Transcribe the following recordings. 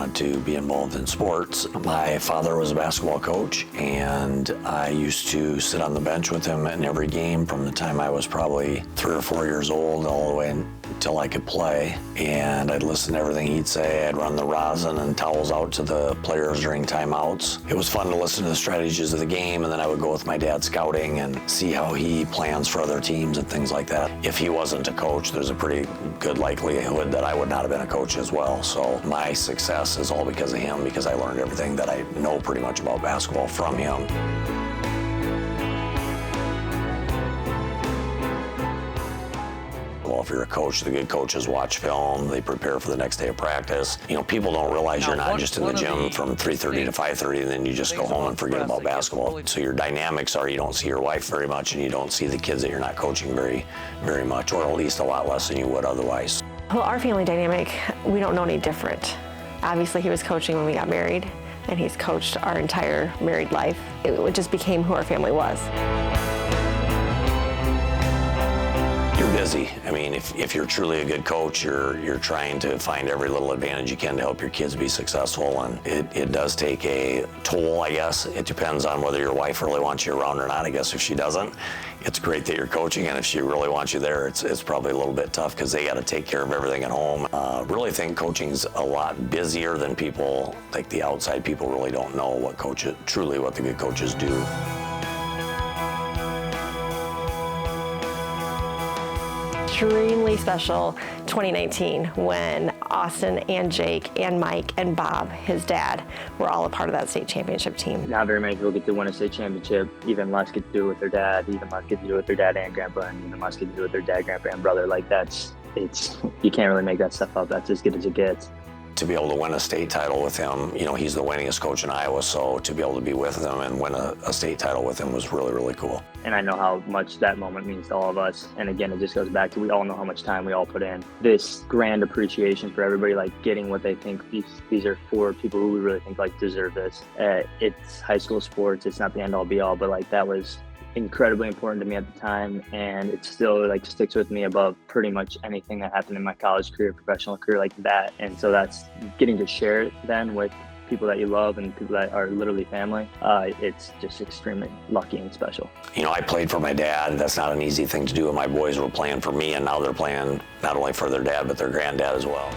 want to be involved in sports. My father was a basketball coach, and I used to sit on the bench with him in every game from the time I was probably 3 or 4 years old all the way until I could play. And I'd listen to everything he'd say. I'd run the rosin and towels out to the players during timeouts. It was fun to listen to the strategies of the game, and then I would go with my dad scouting and see how he plans for other teams and things like that. If he wasn't a coach, there's a pretty good likelihood that I would not have been a coach as well. So my success is all because of him, because I learned everything that I know pretty much about basketball from him. Well, if you're a coach, the good coaches watch film, they prepare for the next day of practice. You know, people don't realize you're not just in the gym from 3:30 to 5:30 and then you just go home and forget about basketball. So your dynamics are you don't see your wife very much and you don't see the kids that you're not coaching very much, or at least a lot less than you would otherwise. Well, our family dynamic, we don't know any different. Obviously, he was coaching when we got married, and he's coached our entire married life. It just became who our family was. You're busy. I mean, if you're truly a good coach, you're trying to find every little advantage you can to help your kids be successful, and it does take a toll, I guess. It depends on whether your wife really wants you around or not. I guess if she doesn't, it's great that you're coaching, and if she really wants you there, it's probably a little bit tough because they got to take care of everything at home. Really think coaching's a lot busier than people, like the outside people really don't know truly what the good coaches do. Extremely special 2019 when Austin and Jake and Mike and Bob, his dad, were all a part of that state championship team. Not very many people get to win a state championship. Even less get to do it with their dad. Even less get to do it with their dad and grandpa, and even less get to do it with their dad, grandpa, and brother. Like you can't really make that stuff up. That's as good as it gets. To be able to win a state title with him, you know, he's the winningest coach in Iowa, so to be able to be with him and win a state title with him was really, really cool. And I know how much that moment means to all of us. And again, it just goes back to we all know how much time we all put in. This grand appreciation for everybody, like getting what they think these are for people who we really think like deserve this. It's high school sports. It's not the end all be all, but like that was incredibly important to me at the time, and it still like sticks with me above pretty much anything that happened in my college career, professional career like that. And so that's getting to share it then with people that you love and people that are literally family. It's just extremely lucky and special. You know, I played for my dad. That's not an easy thing to do, and my boys were playing for me, and now they're playing not only for their dad but their granddad as well.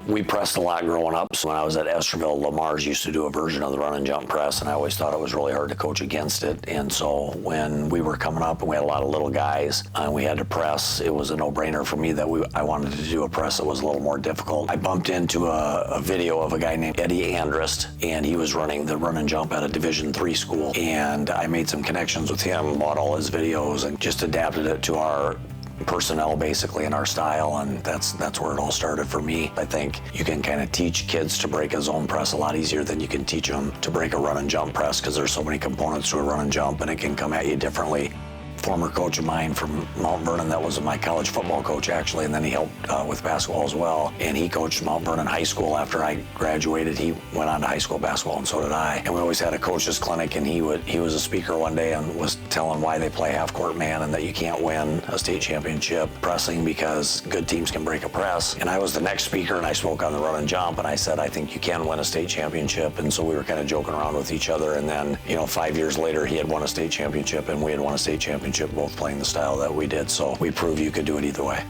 We pressed a lot growing up. So when I was at Esterville, Lamar's used to do a version of the run and jump press, and I always thought it was really hard to coach against it. And so when we were coming up and we had a lot of little guys and we had to press, it was a no-brainer for me that I wanted to do a press that was a little more difficult. I bumped into a video of a guy named Eddie Andrist, and he was running the run and jump at a Division III school. And I made some connections with him, bought all his videos, and just adapted it to our personnel basically in our style, and that's where it all started for me. I think you can kind of teach kids to break a zone press a lot easier than you can teach them to break a run and jump press, because there's so many components to a run and jump and it can come at you differently. Former coach of mine from Mount Vernon, that was my college football coach actually, and then he helped with basketball as well, and he coached Mount Vernon High School after I graduated. He went on to high school basketball, and so did I. And we always had a coach's clinic, and he was a speaker one day and was telling why they play half-court man and that you can't win a state championship pressing because good teams can break a press. And I was the next speaker, and I spoke on the run and jump, and I said, I think you can win a state championship. And so we were kind of joking around with each other, and then, you know, 5 years later, he had won a state championship, and we had won a state championship, both playing the style that we did. So we proved you could do it either way.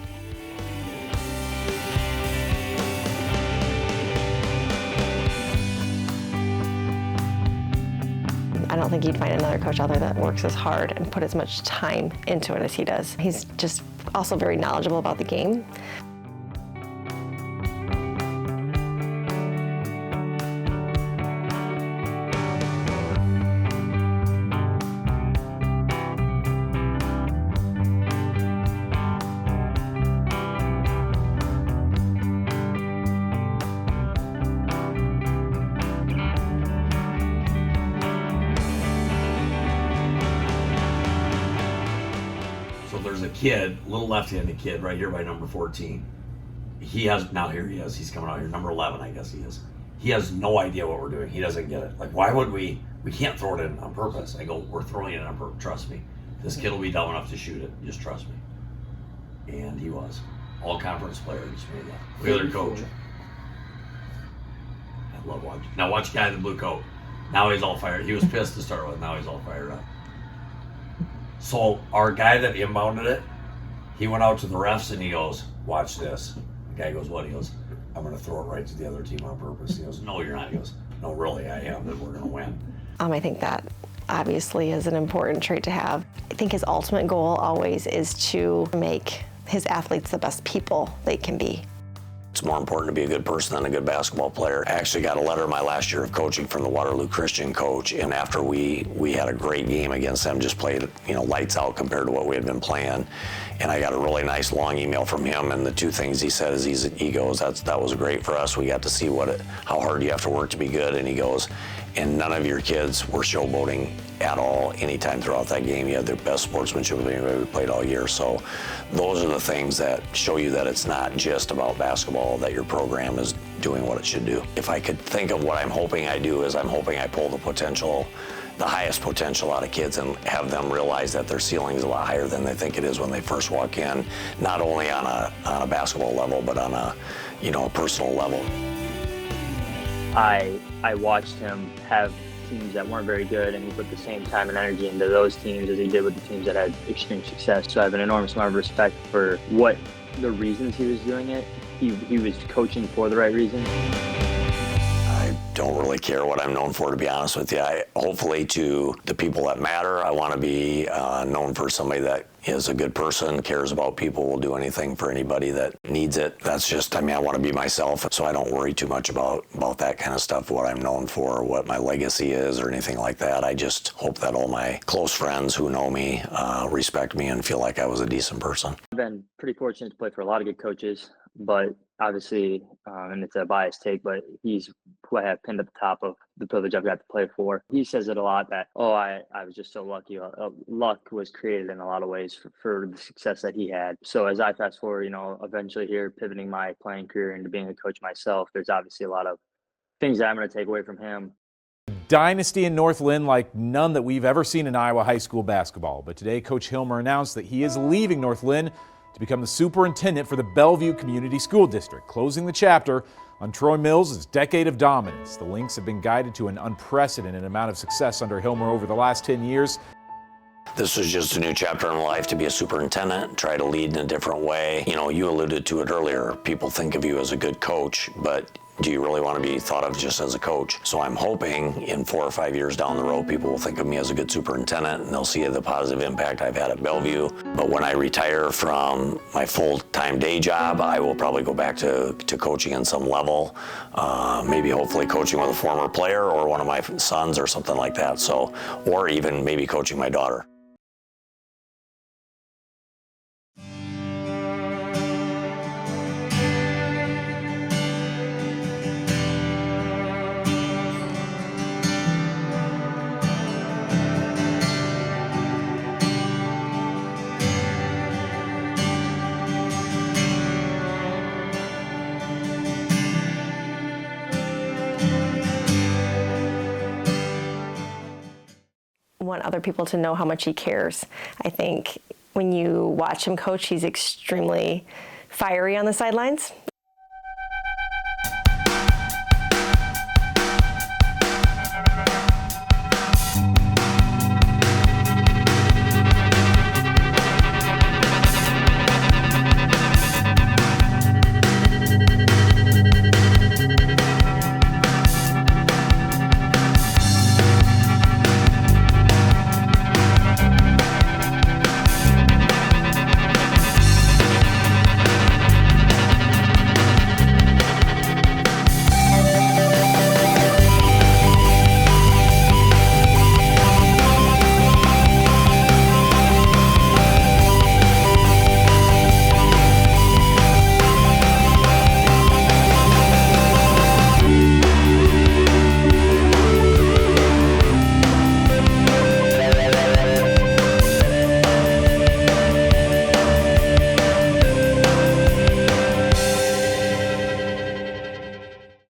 I don't think you'd find another coach out there that works as hard and put as much time into it as he does. He's just also very knowledgeable about the game. There's a kid, little left-handed kid right here by number 14. He's coming out here, number 11, I guess he is. He has no idea what we're doing. He doesn't get it. Like, why would we can't throw it in on purpose. I go, we're throwing it in on purpose, trust me. This kid will be dumb enough to shoot it. Just trust me. And he was. All conference player. Just made that. We other coach. I love watching. Now watch the guy in the blue coat. Now he's all fired. He was pissed to start with. Now he's all fired up. So our guy that inbounded it, he went out to the refs and he goes, "Watch this." The guy goes, "What?" He goes, "I'm going to throw it right to the other team on purpose." He goes, "No, you're not." He goes, "No, really, I am. That we're going to win." I think that obviously is an important trait to have. I think his ultimate goal always is to make his athletes the best people they can be. It's more important to be a good person than a good basketball player. I actually got a letter my last year of coaching from the Waterloo Christian coach, and after we had a great game against them, just played lights out compared to what we had been playing, and I got a really nice long email from him, and the two things he said is he goes, that was great for us. We got to see how hard you have to work to be good, and he goes, and none of your kids were showboating at all anytime throughout that game. You had the best sportsmanship of anybody we played all year. So those are the things that show you that it's not just about basketball, that your program is doing what it should do. If I could think of what I'm hoping I do is I'm hoping I pull the highest potential out of kids and have them realize that their ceiling is a lot higher than they think it is when they first walk in, not only on a basketball level, but on a personal level. I watched him have teams that weren't very good, and he put the same time and energy into those teams as he did with the teams that had extreme success. So I have an enormous amount of respect for what the reasons he was doing it. He was coaching for the right reasons. I don't really care what I'm known for, to be honest with you. Hopefully to the people that matter, I want to be known for somebody that is a good person, cares about people, will do anything for anybody that needs it. That's just, I want to be myself, so I don't worry too much about that kind of stuff, what I'm known for, what my legacy is, or anything like that. I just hope that all my close friends who know me respect me and feel like I was a decent person. I've been pretty fortunate to play for a lot of good coaches, but obviously, and it's a biased take, but he's who I have pinned at the top of the privilege I've got to play for. He says it a lot that, I was just so lucky. Luck was created in a lot of ways for the success that he had. So as I fast forward, eventually here, pivoting my playing career into being a coach myself, there's obviously a lot of things that I'm going to take away from him. Dynasty in North Lynn like none that we've ever seen in Iowa high school basketball. But today, Coach Hilmer announced that he is leaving North Lynn to become the superintendent for the Bellevue Community School District, closing the chapter on Troy Mills' decade of dominance. The Lynx have been guided to an unprecedented amount of success under Hilmer over the last 10 years. This was just a new chapter in life, to be a superintendent, try to lead in a different way. You alluded to it earlier. People think of you as a good coach, but do you really want to be thought of just as a coach? So I'm hoping in 4 or 5 years down the road, people will think of me as a good superintendent and they'll see the positive impact I've had at Bellevue. But when I retire from my full-time day job, I will probably go back to coaching in some level, maybe hopefully coaching with a former player or one of my sons or something like that. So, or even maybe coaching my daughter. Want other people to know how much he cares. I think when you watch him coach, he's extremely fiery on the sidelines,